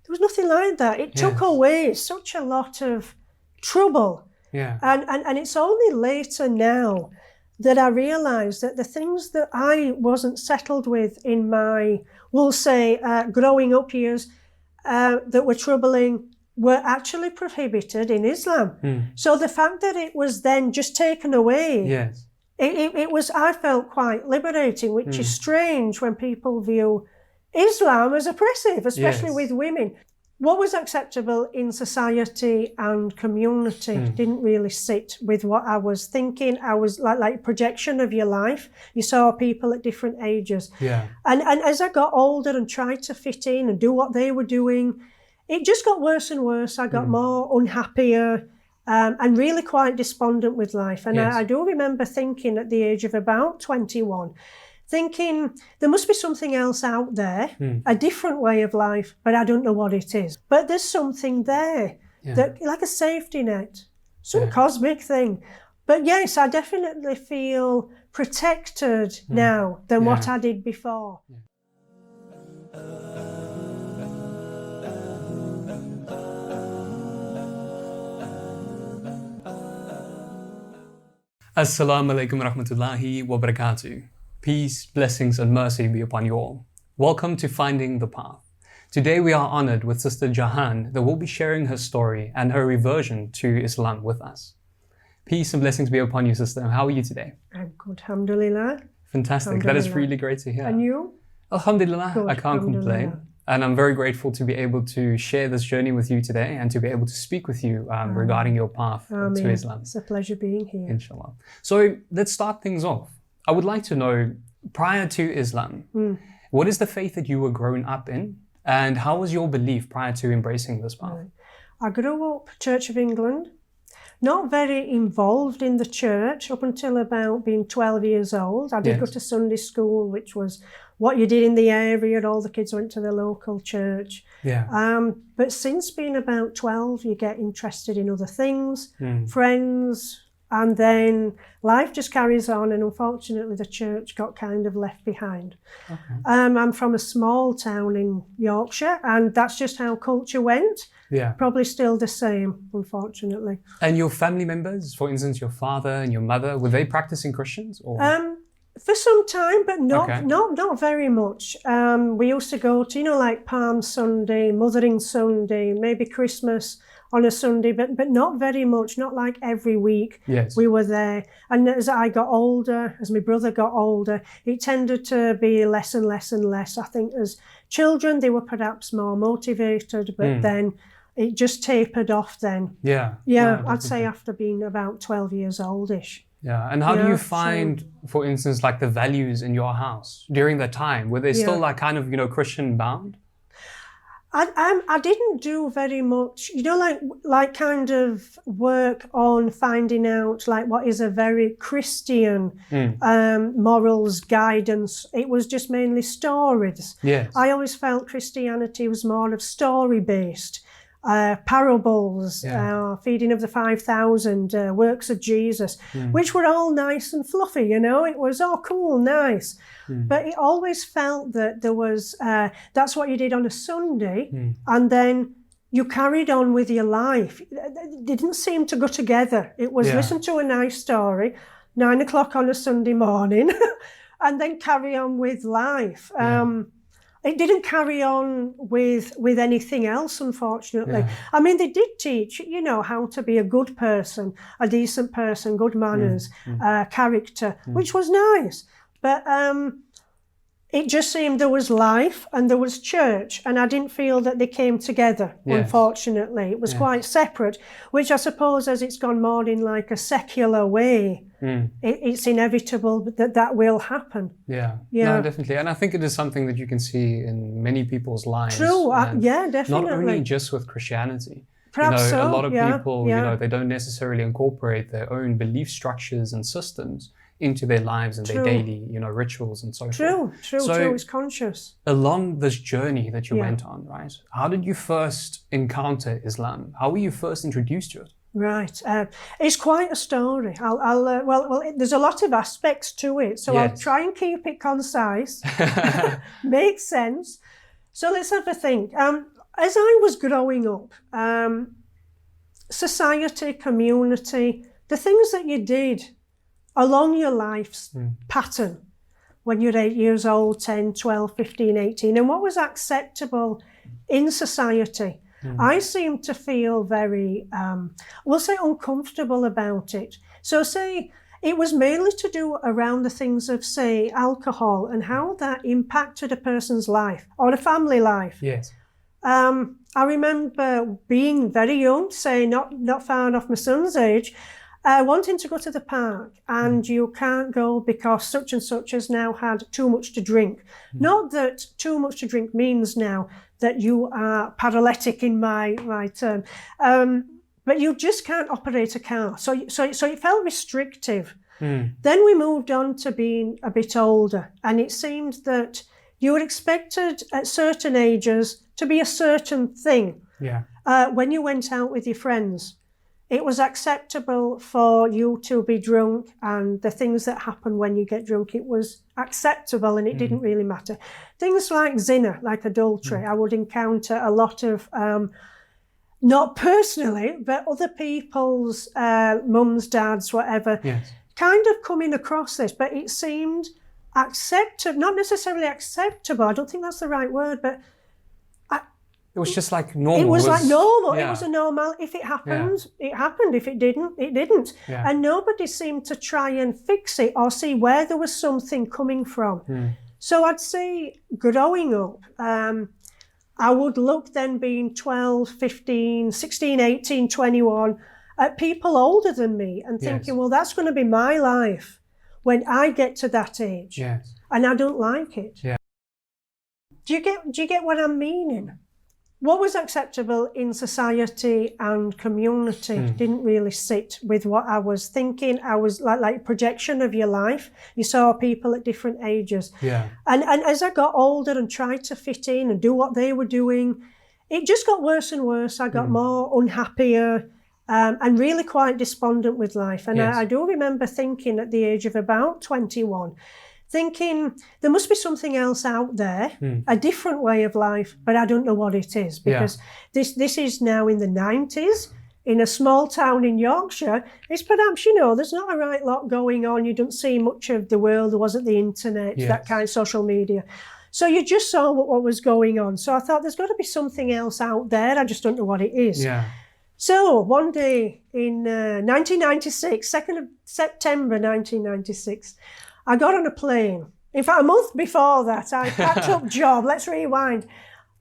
was nothing like that. It took away such a lot of trouble. Yeah. And it's only later now that I realised that the things that I wasn't settled with in my, we'll say, growing up years that were troubling were actually prohibited in Islam. So the fact that it was then just taken away, Yes. it was, I felt quite liberating, which is strange when people view Islam as oppressive, especially with women. What was acceptable in society and community didn't really sit with what I was thinking. I was like projection of your life. You saw people at different ages. Yeah. And as I got older and tried to fit in and do what they were doing, it just got worse and worse. I got more unhappier and really quite despondent with life. And I do remember thinking at the age of about 21, thinking there must be something else out there, a different way of life, but I don't know what it is. But there's something there, that like a safety net, some cosmic thing. But yes, I definitely feel protected now than what I did before. Assalamu alaikum rahmatullahi wa barakatuh. Peace, blessings and mercy be upon you all. Welcome to Finding the Path. Today we are honored with Sister Jahaan that will be sharing her story and her reversion to Islam with us. Peace and blessings be upon you, Sister. How are you today? I'm good, alhamdulillah. Fantastic. That is really great to hear. And you? Alhamdulillah, Good, I can't complain. And I'm very grateful to be able to share this journey with you today and to be able to speak with you regarding your path to Islam. It's a pleasure being here. Inshallah. So let's start things off. I would like to know, prior to Islam, what is the faith that you were growing up in, and how was your belief prior to embracing this path? Right. I grew up Church of England, not very involved in the church up until about being 12 years old. I did go to Sunday school, which was what you did in the area. All the kids went to the local church. Yeah. But since being about 12, you get interested in other things, friends, and then life just carries on, and unfortunately the church got kind of left behind. Okay. I'm from a small town in Yorkshire, and that's just how culture went. Yeah. Probably still the same, unfortunately. And your family members, for instance, your father and your mother, were they practicing Christians? Or? For some time, but not very much. We used to go to, like Palm Sunday, Mothering Sunday, maybe Christmas on a Sunday, but not very much, not like every week. Yes. We were there. And as I got older, as my brother got older, it tended to be less and less and less. I think as children, they were perhaps more motivated, but then it just tapered off then. Yeah. Yeah, I'd say after being about 12 years oldish. Yeah, and how do you find, for instance, like the values in your house during that time? Were they still like kind of, Christian bound? I didn't do very much, like kind of work on finding out like what is a very Christian morals guidance. It was just mainly stories. Yes. I always felt Christianity was more of story based. Parables, feeding of the 5,000, works of Jesus, which were all nice and fluffy, It was all cool, nice. But it always felt that there was, that's what you did on a Sunday, and then you carried on with your life. It didn't seem to go together. It was listen to a nice story, 9 o'clock on a Sunday morning, and then carry on with life. It didn't carry on with anything else, unfortunately. Yeah. I mean, they did teach, how to be a good person, a decent person, good manners, character, which was nice. But it just seemed there was life and there was church, and I didn't feel that they came together, unfortunately. It was quite separate, which I suppose as it's gone more in like a secular way, it's inevitable that will happen. Yeah, no, definitely. And I think it is something that you can see in many people's lives. True, definitely. Not only just with Christianity. Perhaps so, a lot of people, they don't necessarily incorporate their own belief structures and systems into their lives and their daily, rituals and so forth. True, it's conscious. Along this journey that you went on, right? How did you first encounter Islam? How were you first introduced to it? Right, it's quite a story. There's a lot of aspects to it, so I'll try and keep it concise, make sense. So let's have a think. as I was growing up, society, community, the things that you did along your life's pattern when you're 8 years old, 10, 12, 15, 18, and what was acceptable in society, I seemed to feel very, we'll say, uncomfortable about it. So say, it was mainly to do around the things of, say, alcohol and how that impacted a person's life or a family life. Yes. I remember being very young, say not far off my son's age, wanting to go to the park, and you can't go because such and such has now had too much to drink. Not that too much to drink means now that you are paralytic in my term, but you just can't operate a car. So it felt restrictive. Then we moved on to being a bit older, and it seemed that you were expected at certain ages to be a certain thing. Yeah. When you went out with your friends, it was acceptable for you to be drunk, and the things that happen when you get drunk, it was acceptable, and it didn't really matter. Things like zina, like adultery, I would encounter a lot of, not personally, but other people's mums, dads, whatever, kind of coming across this, but it seemed acceptable, not necessarily acceptable, I don't think that's the right word, but it was just like normal. It was like normal. Yeah. It was a normal. If it happened, it happened. If it didn't, it didn't. Yeah. And nobody seemed to try and fix it or see where there was something coming from. So I'd say growing up, I would look then being 12, 15, 16, 18, 21 at people older than me and thinking, well, that's going to be my life when I get to that age. Yes. And I don't like it. Yeah. Do you get what I'm meaning? What was acceptable in society and community didn't really sit with what I was thinking. I was like projection of your life. You saw people at different ages. Yeah. And as I got older and tried to fit in and do what they were doing, it just got worse and worse. I got more unhappier and really quite despondent with life. And I do remember thinking at the age of about 21, thinking there must be something else out there, a different way of life, but I don't know what it is, because this is now in the 90s, in a small town in Yorkshire. It's perhaps, there's not a right lot going on. You don't see much of the world. There wasn't the internet, that kind of social media. So you just saw what was going on. So I thought there's got to be something else out there. I just don't know what it is. Yeah. So one day in 1996, 2nd of September 1996, I got on a plane. In fact, a month before that, I packed up job. Let's rewind.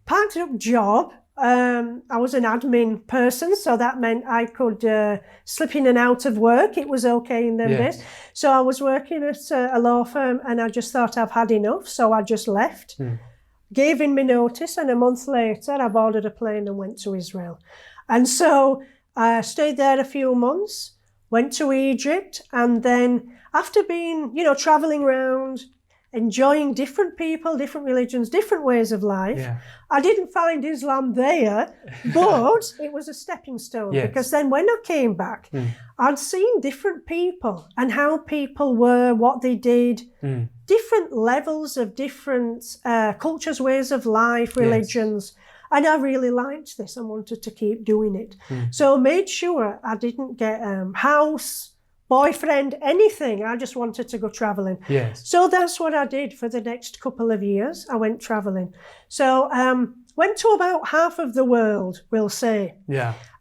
Packed up job. I was an admin person, so that meant I could slip in and out of work. It was okay in them days. So I was working at a law firm, and I just thought I've had enough, so I just left. Gave in my notice, and a month later, I boarded a plane and went to Israel. And so I stayed there a few months, went to Egypt, and then after being, traveling around, enjoying different people, different religions, different ways of life, I didn't find Islam there, but it was a stepping stone, because then when I came back, I'd seen different people and how people were, what they did, different levels of different cultures, ways of life, religions. And I really liked this and wanted to keep doing it. So I made sure I didn't get house, boyfriend, anything. I just wanted to go traveling. So that's what I did for the next couple of years. I went traveling. So went to about half of the world, we'll say.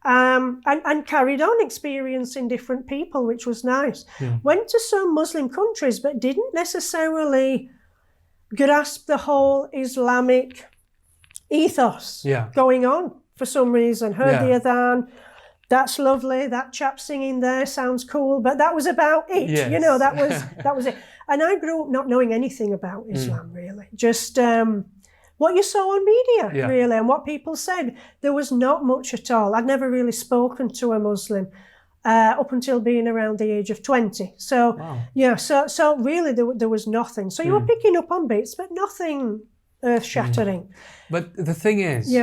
And carried on experiencing different people, which was nice. Went to some Muslim countries, but didn't necessarily grasp the whole Islamic ethos going on for some reason. Heard the adhan. That's lovely. That chap singing there sounds cool, but that was about it. That was it. And I grew up not knowing anything about Islam, really. Just what you saw on media, really, and what people said. There was not much at all. I'd never really spoken to a Muslim up until being around the age of 20. So, so really there was nothing. So you were picking up on bits, but nothing earth-shattering. But the thing is,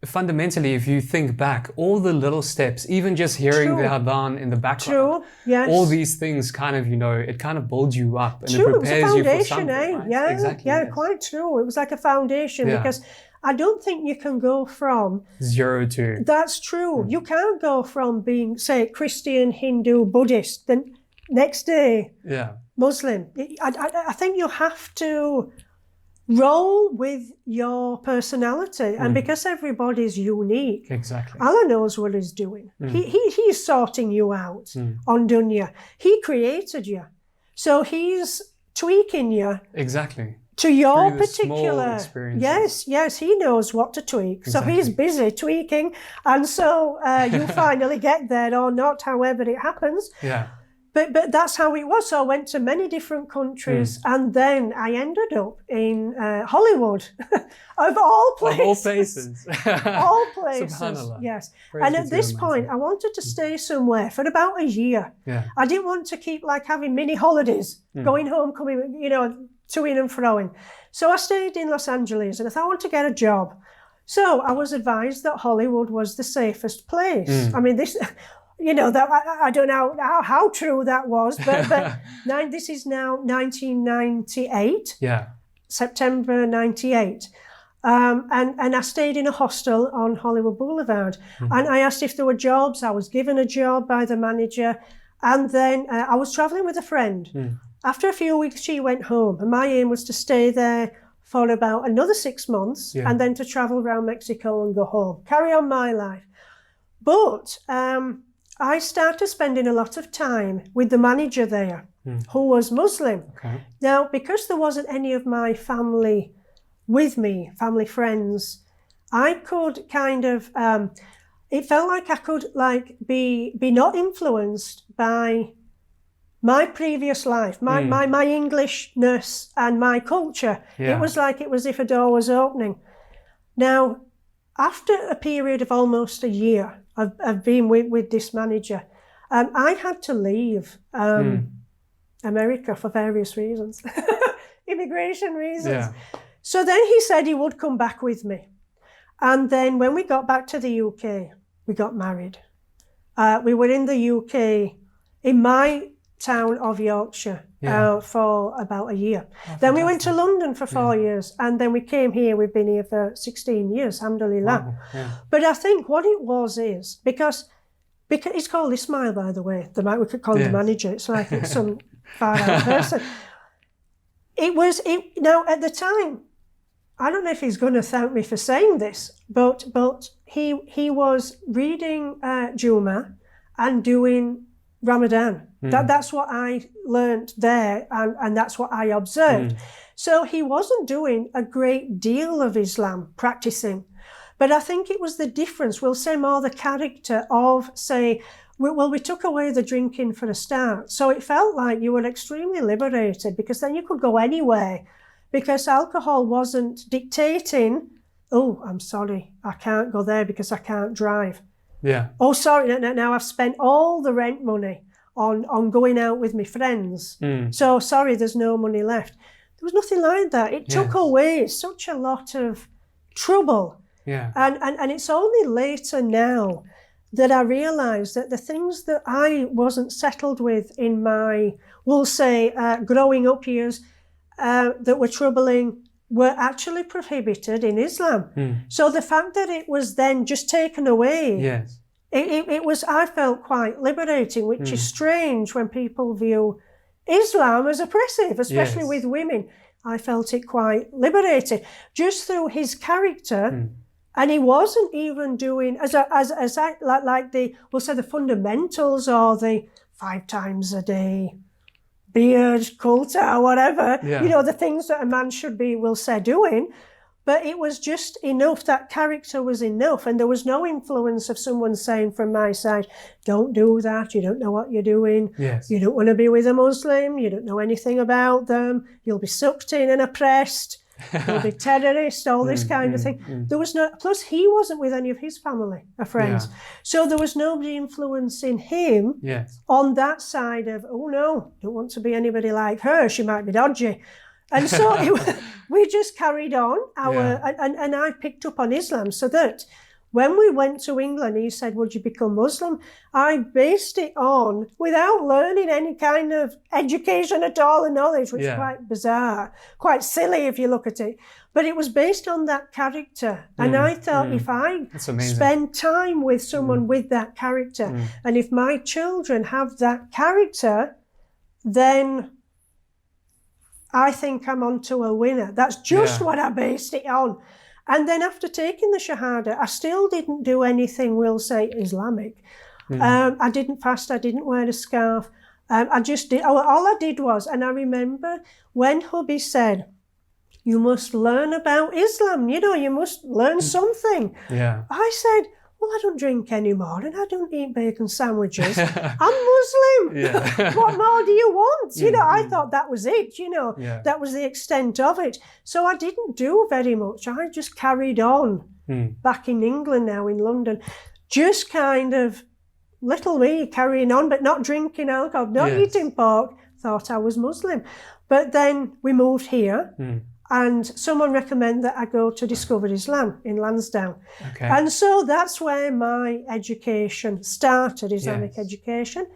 fundamentally, if you think back, all the little steps, even just hearing the adhan in the background, all these things kind of, it kind of builds you up and it prepares you for something. Right? Quite true. It was like a foundation because I don't think you can go from 0 to. That's true. You can't go from being, say, Christian, Hindu, Buddhist, then next day Muslim. I think you have to roll with your personality, and because everybody's unique. Exactly. Allah knows what He's doing. He's sorting you out on dunya. He created you, so He's tweaking you. Exactly. To your Through the particular small experiences. yes, He knows what to tweak. So He's busy tweaking, and so you finally get there or not, however it happens. Yeah. But that's how it was. So I went to many different countries, and then I ended up in Hollywood, of all places. Of all places. All places. Subhanallah. Yes. Praise And be at to this the point, I wanted to stay somewhere for about a year. Yeah. I didn't want to keep like having mini holidays, going home, coming, to-ing and fro-ing. So I stayed in Los Angeles, and I thought I want to get a job. So I was advised that Hollywood was the safest place. I mean, this... that I don't know how true that was, but this is now 1998. Yeah. September 98. And I stayed in a hostel on Hollywood Boulevard. And I asked if there were jobs. I was given a job by the manager. And then I was traveling with a friend. After a few weeks, she went home. And my aim was to stay there for about another 6 months and then to travel around Mexico and go home, carry on my life. But I started spending a lot of time with the manager there, who was Muslim. Okay. Now, because there wasn't any of my family with me, family friends, I could kind of, it felt like I could be not influenced by my previous life, my Englishness and my culture. Yeah. It was like it was if a door was opening. Now, after a period of almost a year of being with this manager, I had to leave America for various reasons, immigration reasons. Yeah. So then he said he would come back with me. And then when we got back to the UK, we got married. We were in the UK, in my town of Yorkshire, for about a year. Then we went to London for 4 years, and then we came here. We've been here for 16 years, alhamdulillah. Wow. Yeah. But I think what it was is, because it's called Ismail, by the way, we could call him the manager. It's like it's some far-out person. Now, at the time, I don't know if he's going to thank me for saying this, but he was reading Juma and doing Ramadan. That's what I learned there, and that's what I observed. So he wasn't doing a great deal of Islam, practicing. But I think it was the difference, we'll say more the character of, say, we took away the drinking for a start. So it felt like you were extremely liberated, because then you could go anywhere, because alcohol wasn't dictating, oh, I'm sorry, I can't go there because I can't drive. Yeah. Oh, sorry, now I've spent all the rent money on going out with my friends. So sorry, there's no money left. There was nothing like that. It took away such a lot of trouble. Yeah. And it's only later now that I realised that the things that I wasn't settled with in my, we'll say, growing up years that were troubling were actually prohibited in Islam. So the fact that it was then just taken away, it was, I felt, quite liberating, which is strange when people view Islam as oppressive, especially with women. I felt it quite liberating just through his character. And he wasn't even doing like the, we'll say, the fundamentals or the 5 times a day beard, kulta, or whatever, the things that a man should be, we'll say, doing. But it was just enough, that character was enough. And there was no influence of someone saying from my side, don't do that, you don't know what you're doing. You don't want to be with a Muslim, you don't know anything about them, you'll be sucked in and oppressed, you'll be terrorist, all this kind of thing. There was no, plus he wasn't with any of his family or friends. So there was nobody influencing him on that side of, oh no, don't want to be anybody like her, she might be dodgy. And so we just carried on and I picked up on Islam, so that When we went to England, he said, would you become Muslim? I based it on, without learning any kind of education at all and knowledge, which is quite bizarre, quite silly if you look at it. But it was based on that character. And I thought if I spend time with someone with that character, and if my children have that character, then I think I'm onto a winner. That's just what I based it on. And then after taking the Shahada, I still didn't do anything, we'll say, Islamic. I didn't fast, I didn't wear a scarf. I just did, all I did was, and I remember when hubby said, you must learn about Islam, you know, you must learn something. I said, well, I don't drink anymore and I don't eat bacon sandwiches. I'm Muslim. What more do you want? You know, I thought that was it, you know, that was the extent of it. So I didn't do very much. I just carried on back in England now, in London, just kind of little me carrying on, but not drinking alcohol, not eating pork, thought I was Muslim. But then we moved here. And someone recommended that I go to Discover Islam in Lansdowne. And so that's where my education started, Islamic education.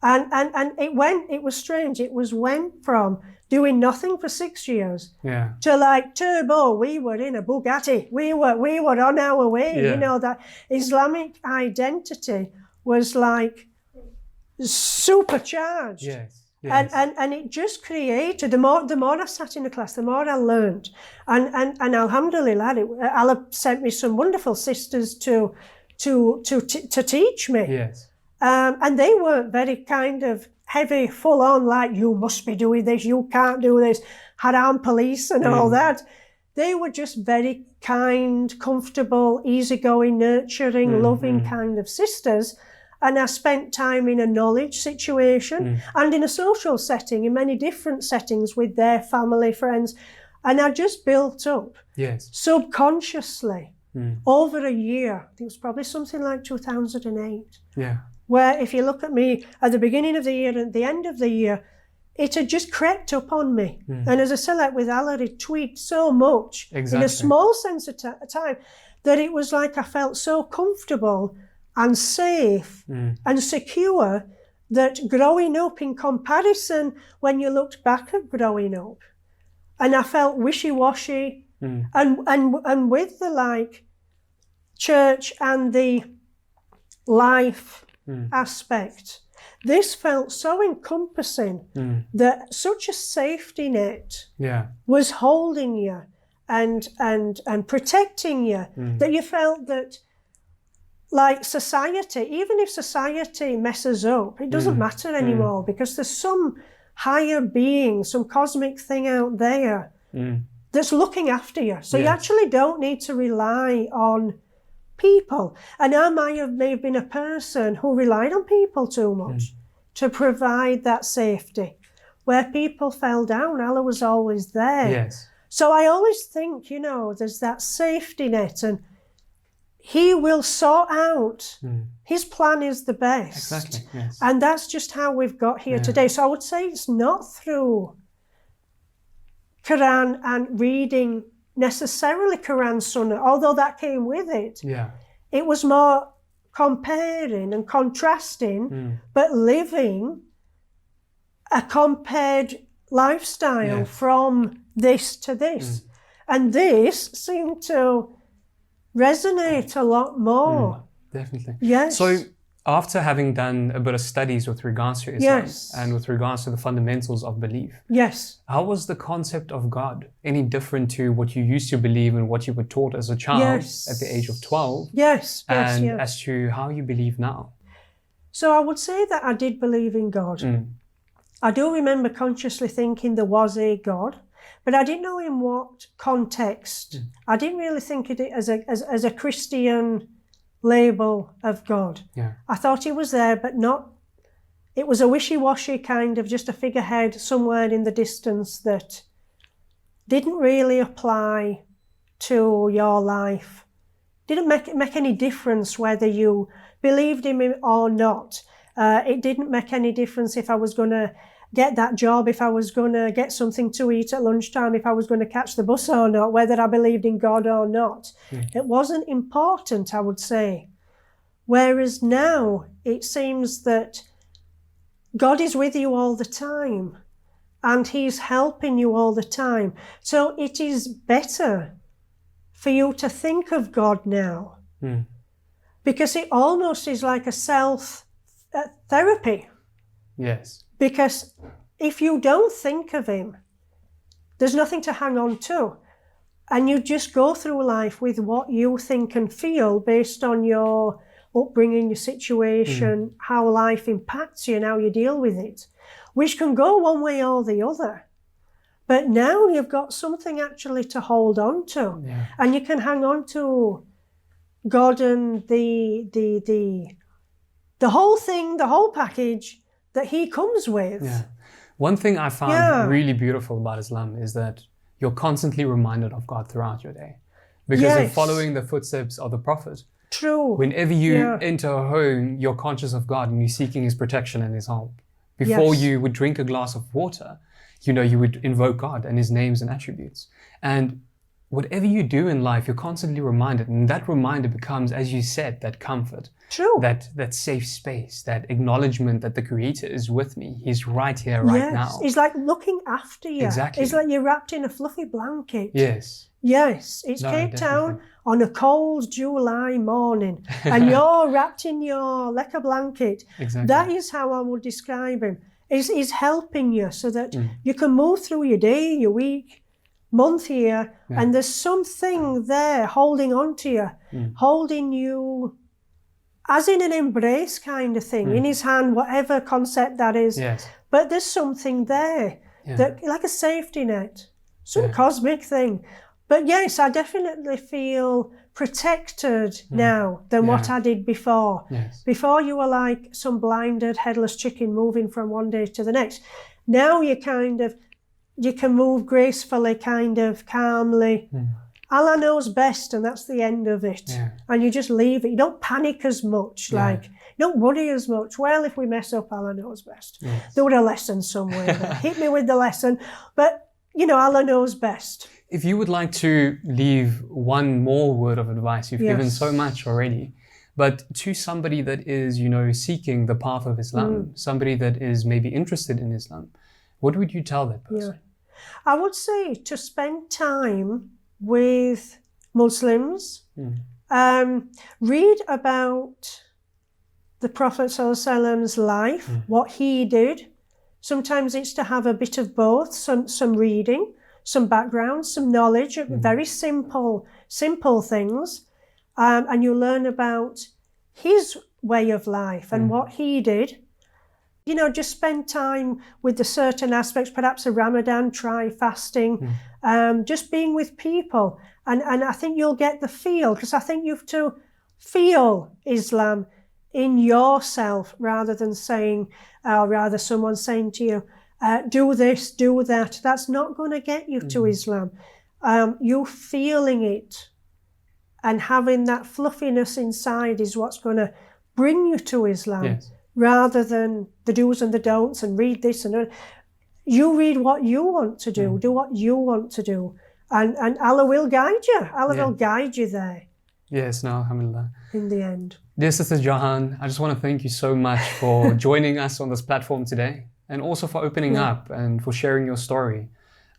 And it was strange. It went from doing nothing for 6 years to like turbo. We were in a Bugatti. We were on our way. You know, that Islamic identity was like supercharged. And it just created, the more I sat in the class, the more I learned. And alhamdulillah, Allah sent me some wonderful sisters to teach me. And they weren't very kind of heavy, full on, like, you must be doing this, you can't do this, haram police and all that. They were just very kind, comfortable, easygoing, nurturing, loving kind of sisters. And I spent time in a knowledge situation and in a social setting, in many different settings with their family, friends. And I just built up subconsciously over a year. I think it was probably something like 2008. Where if you look at me at the beginning of the year and at the end of the year, it had just crept up on me. And as I said, like with Allah, it tweaked so much in a small sense of time that it was like I felt so comfortable and safe and secure that growing up, in comparison, when you looked back at growing up, and I felt wishy-washy, and with the like church and the life aspect, this felt so encompassing that such a safety net was holding you and protecting you, that you felt that, like society, even if society messes up, it doesn't matter anymore, because there's some higher being, some cosmic thing out there that's looking after you. So you actually don't need to rely on people. And I may have been a person who relied on people too much to provide that safety. Where people fell down, Allah was always there. So I always think, you know, there's that safety net, and He will sort out. His plan is the best. And that's just how we've got here today. So I would say it's not through Quran and reading necessarily Quran Sunnah, although that came with it. It was more comparing and contrasting, but living a compared lifestyle from this to this. And this seemed to resonate a lot more. Definitely. Yes. So after having done a bit of studies with regards to Islam and with regards to the fundamentals of belief, how was the concept of God any different to what you used to believe and what you were taught as a child at the age of 12? And as to how you believe now? So I would say that I did believe in God. I do remember consciously thinking there was a God, but I didn't know in what context. I didn't really think of it as a Christian label of God. I thought He was there, but not. It was a wishy-washy kind of just a figurehead somewhere in the distance that didn't really apply to your life. Didn't make any difference whether you believed in Him or not. It didn't make any difference if I was going to get that job, if I was going to get something to eat at lunchtime, if I was going to catch the bus or not, whether I believed in God or not. It wasn't important, I would say. Whereas now it seems that God is with you all the time and he's helping you all the time. So it is better for you to think of God now because it almost is like a self-therapy. Yes. Because if you don't think of him, there's nothing to hang on to. And you just go through life with what you think and feel based on your upbringing, your situation, how life impacts you and how you deal with it, which can go one way or the other. But now you've got something actually to hold on to. Yeah. And you can hang on to God and the whole thing, the whole package that he comes with. Yeah. One thing I found really beautiful about Islam is that you're constantly reminded of God throughout your day. Because you're following the footsteps of the Prophet. True. Whenever you enter a home, you're conscious of God and you're seeking his protection and his help. Before you would drink a glass of water, you would invoke God and his names and attributes. And whatever you do in life, you're constantly reminded. And that reminder becomes, as you said, that comfort. True. That safe space, that acknowledgement that the Creator is with me. He's right here, right now. He's like looking after you. Exactly. It's like you're wrapped in a fluffy blanket. Yes. Yes. It's Cape Town on a cold July morning and you're wrapped in your lekker blanket. Exactly. That is how I would describe him. He's helping you so that you can move through your day, your week, month, year, and there's something there holding on to you, holding you as in an embrace kind of thing, in his hand, whatever concept that is. Yes. But there's something there, that like a safety net, some cosmic thing. But yes, I definitely feel protected now than what I did before. Yes. Before you were like some blinded, headless chicken moving from one day to the next. Now you can move gracefully, kind of calmly. Allah knows best, and that's the end of it. Yeah. And you just leave it. You don't panic as much, you don't worry as much. Well, if we mess up, Allah knows best. Yes. There was a lesson somewhere. Hit me with the lesson. But, Allah knows best. If you would like to leave one more word of advice, you've given so much already, but to somebody that is, seeking the path of Islam, somebody that is maybe interested in Islam, what would you tell that person? I would say to spend time with Muslims, read about the Prophet _'s life, what he did. Sometimes it's to have a bit of both, some reading, some background, some knowledge, very simple things. And you learn about his way of life and what he did. Just spend time with the certain aspects, perhaps a Ramadan, try fasting, just being with people. And I think you'll get the feel, because I think you have to feel Islam in yourself rather than someone saying to you, do this, do that. That's not going to get you to Islam. You feeling it and having that fluffiness inside is what's going to bring you to Islam. Yes. Rather than the do's and the don'ts and read this and that. You read what you want to do, do what you want to do, and Allah will guide you. Allah will guide you there. Yes, no, alhamdulillah. In the end. Dear Sister Jahaan, I just want to thank you so much for joining us on this platform today, and also for opening up and for sharing your story.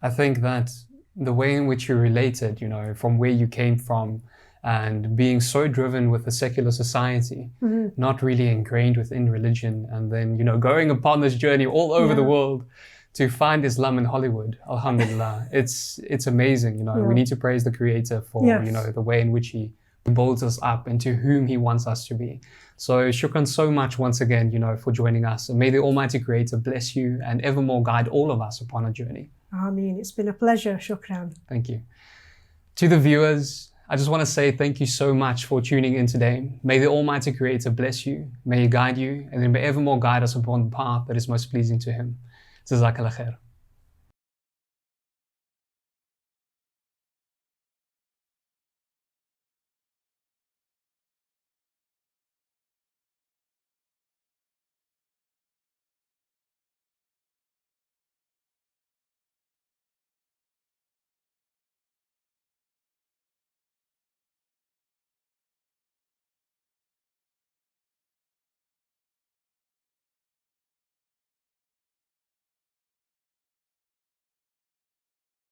I think that the way in which you related, from where you came from, and being so driven with a secular society, not really ingrained within religion, and then, going upon this journey all over the world to find Islam in Hollywood, alhamdulillah. It's amazing, We need to praise the Creator for, the way in which he builds us up into whom he wants us to be. So shukran so much once again, for joining us. And may the Almighty Creator bless you and evermore guide all of us upon a journey. Ameen. It's been a pleasure. Shukran. Thank you. To the viewers, I just want to say thank you so much for tuning in today. May the Almighty Creator bless you, may he guide you, and then may evermore guide us upon the path that is most pleasing to him. Jazakallah khair.